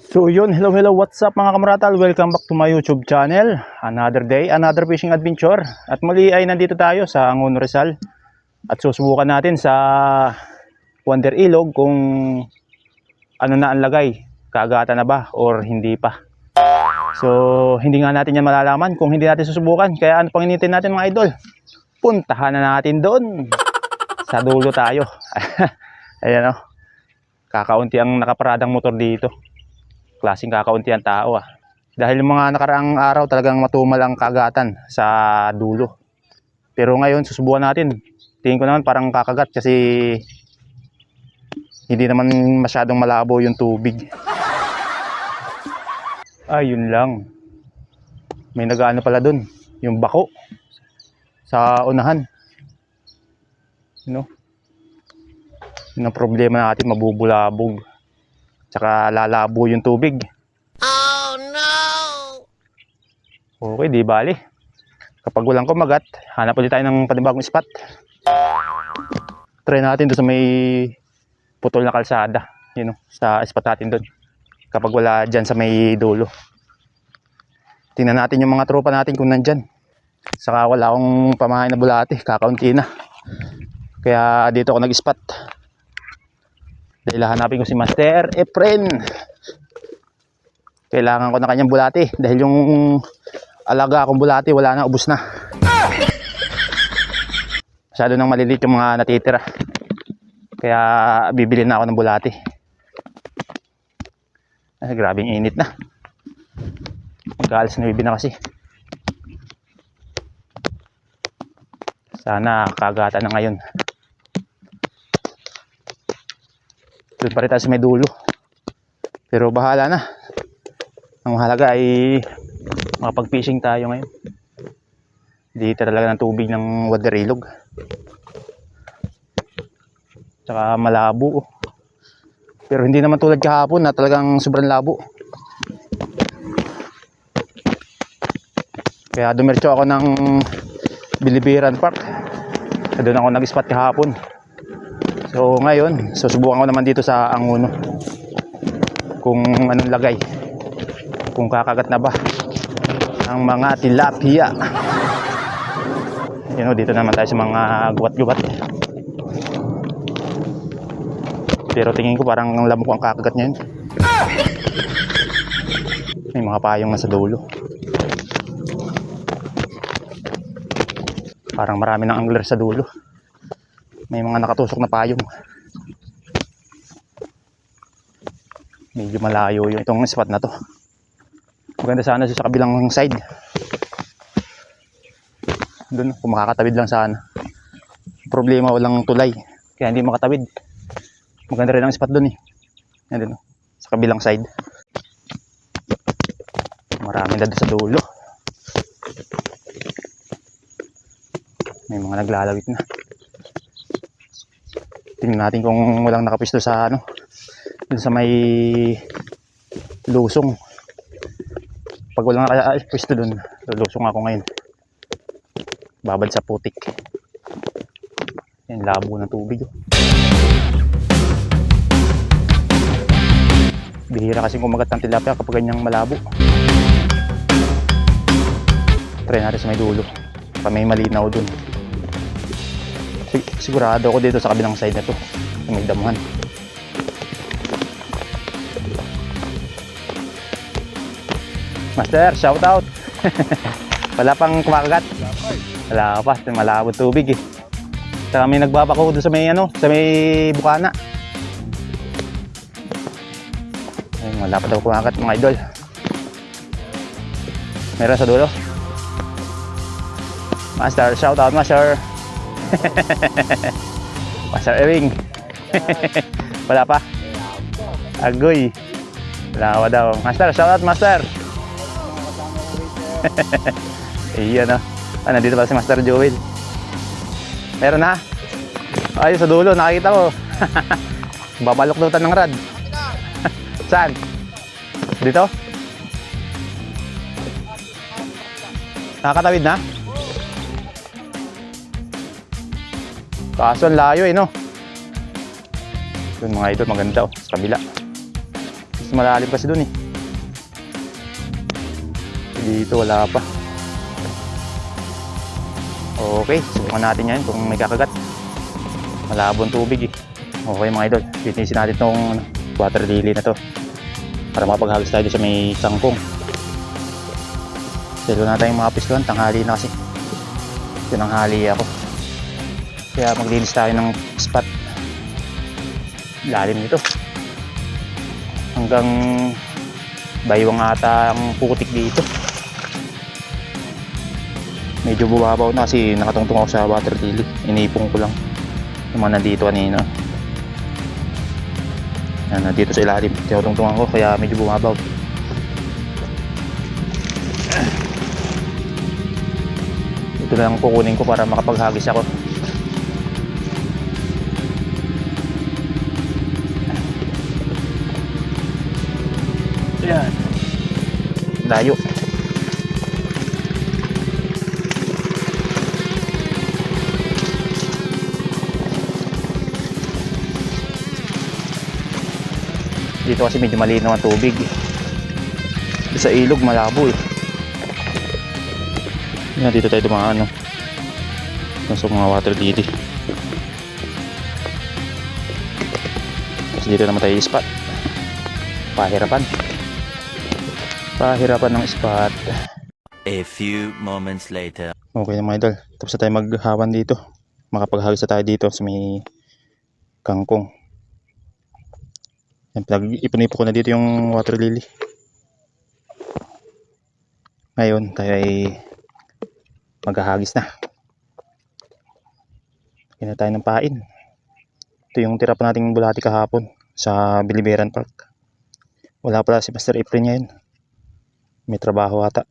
So yun, hello, what's up mga kamratal? Welcome back to my YouTube channel. Another day, another fishing adventure. At muli ay nandito tayo sa Angono Rizal. At susubukan natin sa Wonder Ilog kung ano na ang lagay. Kaagatan na ba or hindi pa. So hindi nga natin yan malalaman kung hindi natin susubukan. Kaya ano pang initin natin mga idol? Puntahan na natin doon. Sa dulo tayo. Ayan o. Kakaunti ang nakaparadang motor dito. Klaseng kakaunti ang tao Dahil yung mga nakaraang araw talagang matumal ang kagatan sa dulo. Pero ngayon susubukan natin. Tingin ko naman parang kakagat kasi hindi naman masyadong malabo yung tubig. Yun lang. May nagaano pala dun. Yung bako. Sa unahan. Yun ang problema natin, mabubulabog. Tsaka lalabo yung tubig. Oh no! Okay, di bali. Kapag walang kumagat, hanap ulit tayo ng panibagong spot. Try natin doon sa may putol na kalsada. Sa spot natin doon. Kapag wala dyan sa may dulo. Tingnan natin yung mga tropa natin kung nandyan. Saka wala akong pamahain na bulate, kakaunti na. Kaya dito ako nag-spot. Dahil hanapin ko si Master Efren. Kailangan ko na kanyang bulati. Dahil yung alaga akong bulati wala na, ubos na. Masyado nang maliliit yung mga natitira. Kaya bibili na ako ng bulati. Grabing init na. Mag-aalas 9 na kasi. Sana kagatan na ngayon. Doon pa rin tayo sa may dulo. Pero bahala na. Ang mahalaga ay makapag-fishing tayo ngayon. Dito talaga ng tubig ng Wonder Ilog. Tsaka malabo. Pero hindi naman tulad kahapon na talagang sobrang labo. Kaya dumiretso ako ng Bilibiran Park. Doon ako nag-spot kahapon. So ngayon, susubukan ko naman dito sa Angono kung anong lagay, kung kakagat na ba ang mga tilapia. Dito naman tayo sa mga gubat-gubat. Pero tingin ko parang lamok ang kakagat niya yun. May mga payong nasa dulo. Parang marami ng angler sa dulo. May mga nakatusok na payong. Medyo malayo yung itong spot na to. Maganda sana sa kabilang side. Doon, kung makakatawid lang sana. Problema, walang tulay. Kaya hindi makatawid. Maganda rin ang spot doon Doon, sa kabilang side. Marami na doon sa dulo. May mga naglalawit na. Tingnan natin kung walang nakapisto sa dun sa may lusong. Pag walang nakapisto dun, lusong ako ngayon. Babad sa putik. Yan, labo ng tubig. Bihira kasing kumagat ng tilapia kapag ganyang malabo. Try natin sa may dulo. Pa may malinaw dun. Sigurado ako dito sa kabilang side na to. May damuhan. Master, shout out. Wala pang kumakagat. Wala pa, malabo tubig Saka may nagbabako doon sa may sa may bukana. Wala pa daw kumakagat mga idol. Meron sa dulo. Master, shout out Master. Master Ewing. Wala pa. Agoy. Wala pa daw. Master, shout out Master. Iyan nandito pala si Master Joel. Meron na. Ayun sa dulo, nakakita ko. Babaloklutan ng rad. Saan? Dito? Nakakatawid na? Kaso ang layo Yun mga idol, maganda sa kabila. Mas malalim kasi dun eh. Dito wala pa. Okay, subukan natin ngayon kung may kakagat. Malabong tubig eh. Okay mga idol, titinisin natin tong water lily na to para makapaghagis tayo sa may kangkong. Silo na tayong mga piskuhan, tanghali na kasi. Tinanghali ako. Kaya maglinis tayo ng spot. Lalim nito. Hanggang baywang ata ang putik dito. Medyo bumabaw na kasi nakatungtong ako sa water lily. Inipong ko lang yung mga nandito kanina. Yan, nandito sa ilalim. Tinutungtungan ko kaya medyo bumabaw. Ito na lang kukunin ko para makapaghagis ako. Yan. Layo. Dito kasi medyo malinaw ang tubig. Sa ilog malabo eh. Yan, dito tayo dumaan, no? Sa mga water lily. Tapos dito naman tayo spot. Pahirapan ng spot. A few moments later. Okay na mga idol, tapos na tayo maghawan dito. Makapaghagis na tayo dito sa may kangkong. Yan, pinag-ipon-ipon ko na dito yung water lily. Ngayon tayo ay maghahagis na. Kaya tayo ng pain. Ito yung tira pa nating bulati kahapon sa Biliberan Park. Wala pala si Master Efren ngayon. May trabaho ata.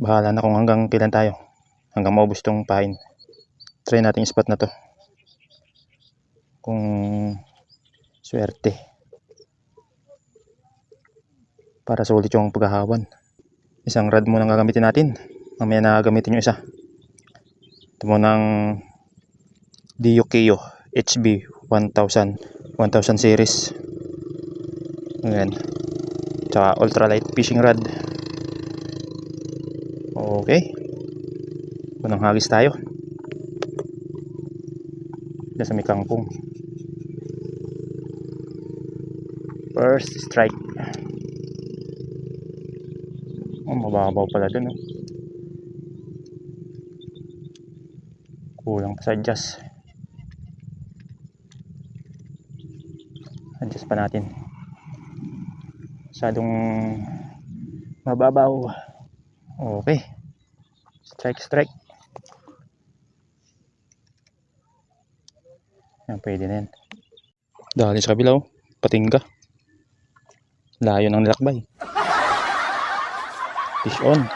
Bahala na kung hanggang kailan tayo. Hanggang maubos tong pain. Try natin yung spot na to. Kung swerte. Para sulit yung paghahawan. Isang rod muna gagamitin natin. Mamaya na gamitin yung isa. Ito muna ng Diokio HB 1000 series. Ayan. Tsaka ultralight fishing rod. Okay. Unang hagis tayo. Dito sa may kangkong. First strike. Oh, mababaw pala dun, oh. Kulang pa sa adjust. Adjust pa natin. Masyadong mababaw. Okay. Strike. Yan, pwede na yan. Dali sa kabila, oh. Patingga. Layo ng nilakbay. Fish on.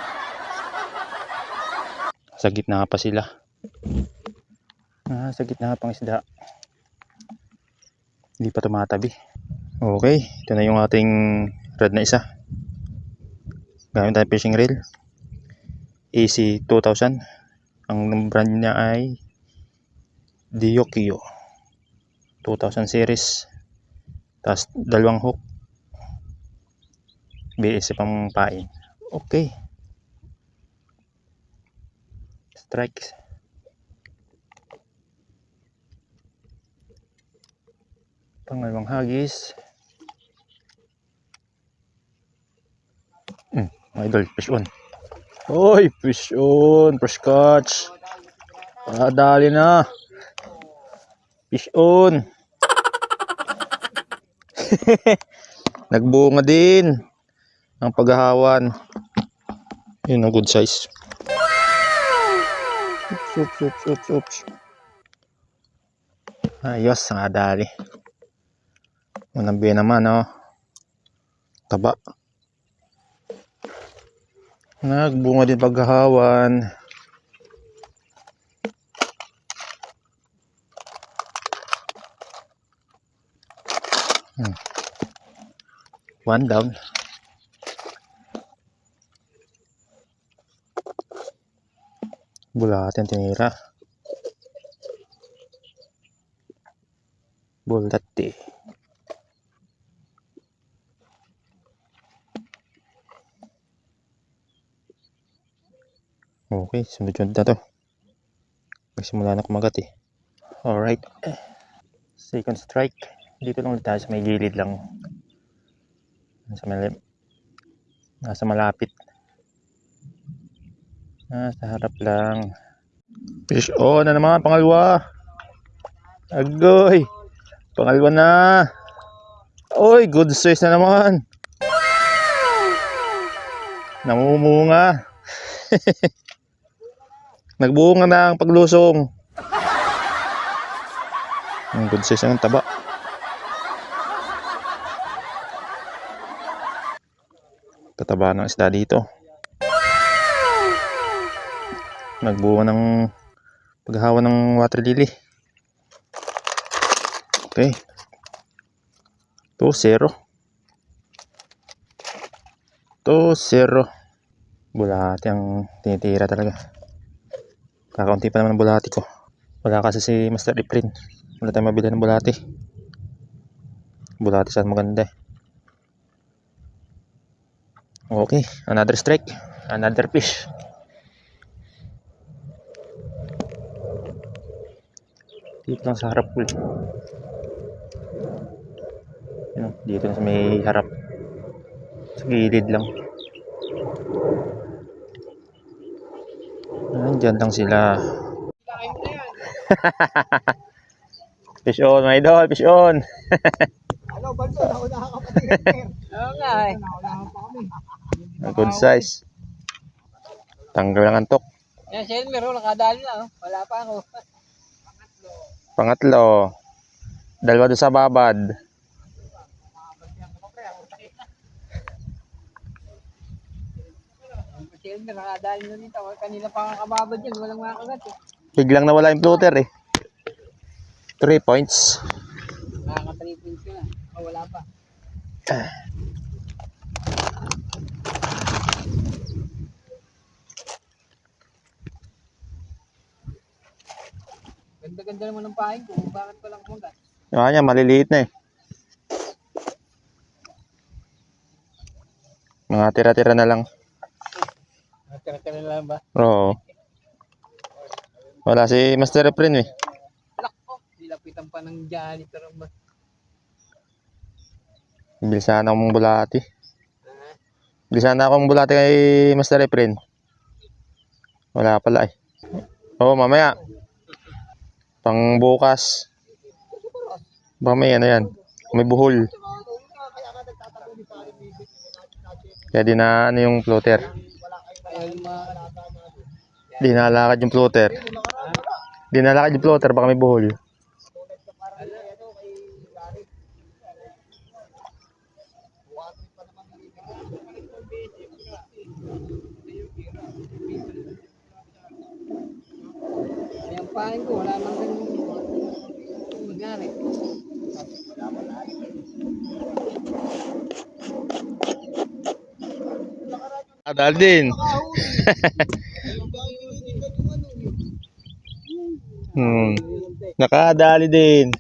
Sa gitna pa sila. Sa gitna pang isda. Hindi pa tumatabi. Okay, ito na yung ating rod na isa. Gamit tayo fishing reel. AC 2000. Ang brand niya ay Diokio 2000 series. Tapos dalawang hook. BS pang pain. Okay. Strikes. Pangalawang hagis. Idol, fish on. Oy, fish on. Fresh catch. Dali na. Fish on. Nagbunga din ang paghahawan. Yun ang good size. Oops. Ayos, ang adali. Manambi naman, oh. Taba. Nagbunga din paghahawan. One down. Bulati ang tinira. Bulati. Okay, sunod-sunod na to. Magsimula na kumagat eh. Alright. Second strike. Dito lang ulit tayo sa may gilid lang. Nasa malapit. Nasa harap lang. Fish on na naman, pangalawa. Agoy. Pangalawa na. Oy, good size na naman. Namumunga. Nagbunga na ang paglusong. Ang good size ang taba. Tataba ng isda dito. Nagbunga ng paghawa ng water lily. Okay. 2-0. 2-0. Bulati ang tinitira talaga. Kakaunti pa naman ang bulati ko. Wala kasi si Master Efren. Wala tayong mabili ng bulati. Bulati saan maganda eh. Okay, another strike. Another fish. Dito lang sa harap pool. Dito na sa may harap. Sa gilid lang. Nandyan lang sila. Fish on, my idol. Fish on. Ano, Balso? Nauna ka kapatid. Oo nga eh. Good size. Tanggal ang antok. Yan, si Elmer, nakadali na. Wala pa ako. Pangatlo. Dalawa doon sa babad. Si Elmer, nakadali na dito. Kanina pa nga kababad yan. Walang makagat eh. Biglang nawala yung floater eh. 3 points. Nakaka-3 points ka na. Oh, wala pa. Ganda-ganda naman ng pahin ko. Bakit pa lang kumagat? Yung kanya, maliliit na eh. Mga tira-tira na lang. Tira-tira na lang ba? Oo. Wala si Master Efren eh. Alak ko. Nilapitan pa ng janitor ba? Bilisan akong bulati. Bilisan akong bulati kay Master Efren. Wala pala eh. Oo, mamaya. Pang bukas. Mamaya na yan. May buhol. Kaya di na ano yung floater. Di nalakad yung floater. Di nalakad yung floater, baka may buhol. Yung pahin ko, wala nang ganun magyari. Adal din. Nakadali din.